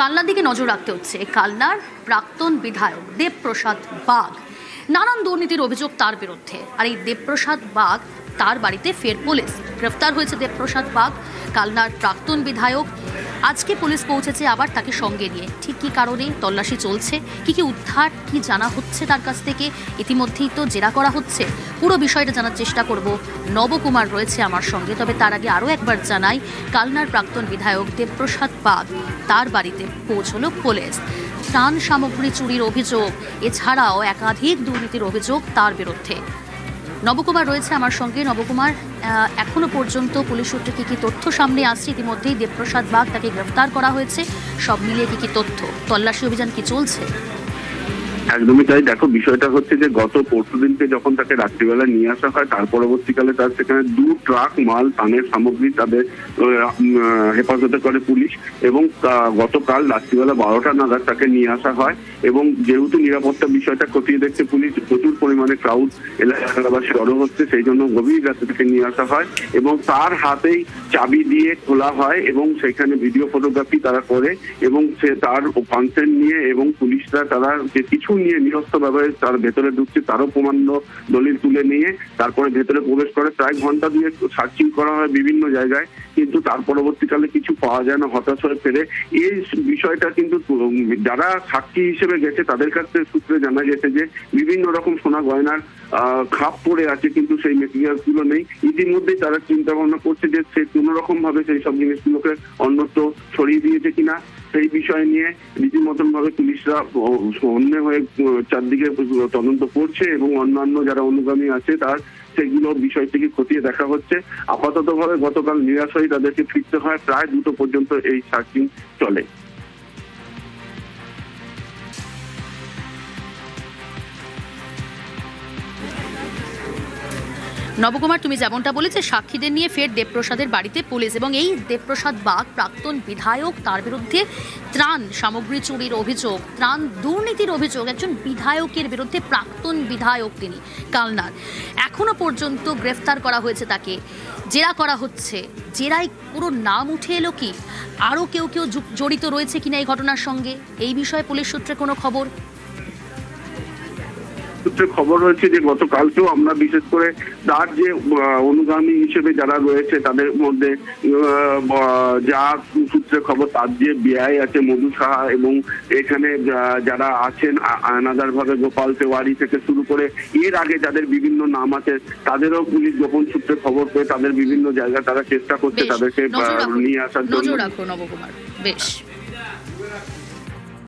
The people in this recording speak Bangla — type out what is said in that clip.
কালনার দিকে নজর রাখতে হচ্ছে। কালনার প্রাক্তন বিধায়ক দেবপ্রসাদ বাগ, নানান দুর্নীতির অভিযোগ তার বিরুদ্ধে। আর এই দেবপ্রসাদ বাগ, তার বাড়িতে ফের পুলিশ। গ্রেফতার হয়েছে দেবপ্রসাদ বাগ, কালনার প্রাক্তন বিধায়ক। আজকে পুলিশ পৌঁছেছে আবার তাকে সঙ্গে নিয়ে। ঠিক কী কারণে তল্লাশি চলছে, কি উদ্ধার, কি জানা হচ্ছে তার কাছ থেকে, ইতিমধ্যেই তো জেরা করা হচ্ছে। পুরো বিষয়টা জানার চেষ্টা করব। নবকুমার রয়েছে আমার সঙ্গে। তবে তার আগে আরও একবার জানাই, কালনার প্রাক্তন বিধায়ক দেবপ্রসাদ বাগ, তার বাড়িতে পৌঁছল পুলিশ। ত্রাণ সামগ্রী চুরির অভিযোগ, এছাড়াও একাধিক দুর্নীতির অভিযোগ তার বিরুদ্ধে। নবকুমার রয়েছে আমার সঙ্গে। নবকুমার, এখনো পর্যন্ত পুলিশ সূত্রে কি তথ্য সামনে আসছে? ইতিমধ্যেই দেবপ্রসাদ বাগ, তাকে গ্রেফতার করা হয়েছে। সব মিলিয়ে কি তথ্য, তল্লাশি অভিযান কি চলছে? একদমই তাই। দেখো, বিষয়টা হচ্ছে যে গত পরশুদিনকে যখন তাকে রাত্রিবেলা নিয়ে আসা হয়, তার পরবর্তীকালে তার সেখানে 2 ট্রাক মাল ত্রাণের সামগ্রী তাদের হেফাজতে করে পুলিশ। এবং গতকাল রাত্রিবেলা 12টা নাগাদ তাকে নিয়ে আসা হয়। এবং যেহেতু নিরাপত্তা বিষয়টা খতিয়ে দেখতে পুলিশ প্রচুর পরিমাণে ক্রাউড এলাকাবাসী জড়ো হচ্ছে, সেই জন্য গভীর রাতে তাকে নিয়ে আসা হয় এবং তার হাতেই চাবি দিয়ে খোলা হয় এবং সেখানে ভিডিও ফটোগ্রাফি তারা করে এবং সে তার কনসেন্ট নিয়ে এবং পুলিশরা তারা যে কিছু নিয়ে নিরস্ত্রভাবে তার ভেতরে ঢুকছে তারও প্রমাণ দলিল তুলে নিয়ে তারপরে ভেতরে প্রবেশ করে। প্রায় ঘন্টা দুয়েক সার্চিং করা হয় বিভিন্ন জায়গায়, কিন্তু তার পরবর্তীকালে কিছু পাওয়া যায় না। হতাশ হয়ে ফেরে এই বিষয়টা কিন্তু যারা সাক্ষী হিসেবে গেছে তাদের কাছ থেকে সূত্রে জানা গেছে যে বিভিন্ন রকম সোনা গয়নার খাপ পড়ে আছে, কিন্তু সেই মেটেরিয়ালস গুলো নেই। ইতিমধ্যেই তারা চিন্তা ভাবনা করছে যে সে কোনো রকম ভাবে সেই সব জিনিসগুলোকে অন্যত্র ছড়িয়ে দিয়েছে কিনা। সেই বিষয় নিয়ে রীতিমতন ভাবে পুলিশরা অন্য হয়ে চারদিকে তদন্ত করছে এবং অন্যান্য যারা অনুগামী আছে তার সেগুলো বিষয় থেকে খতিয়ে দেখা হচ্ছে। আপাতত ভাবে গতকাল নিরাশ হয়ে তাদেরকে ফিরতে হয়। প্রায় 2টো পর্যন্ত এই সার্চিং চলে। নবকুমার, তুমি যেমনটা বলেছে, সাক্ষীদের নিয়ে ফের দেবপ্রসাদের বাড়িতে পুলিশ। এবং এই দেবপ্রসাদ বাগ, প্রাক্তন বিধায়ক, তার বিরুদ্ধে ত্রাণ সামগ্রী চুরির অভিযোগ, ত্রাণ দুর্নীতির অভিযোগ। একজন বিধায়কের বিরুদ্ধে, প্রাক্তন বিধায়ক তিনি কালনার, এখনো পর্যন্ত গ্রেফতার করা হয়েছে তাকে, জেরা করা হচ্ছে। জেরায় পুরো নাম উঠে এলো কি? আরও কেউ জড়িত রয়েছে কিনা এই ঘটনার সঙ্গে? এই বিষয়ে পুলিশ সূত্রে কোনো খবর? সূত্রে খবর হয়েছে যে গতকালকেও আমরা বিশেষ করে তার যে অনুগামী হিসেবে যারা রয়েছে তাদের মধ্যে যা সূত্রে খবর, তার যে বিআই আছে মধু সাহা এবং এখানে যারা আছেন আনাদার ভাবে গোপাল তেওয়ারি থেকে শুরু করে এর আগে যাদের বিভিন্ন নাম আছে তাদেরও পুলিশ গোপন সূত্রে খবর পেয়ে তাদের বিভিন্ন জায়গায় তারা চেষ্টা করছে তাদেরকে নিয়ে আসার জন্য। নজর রাখো নবকুমার। বেশ।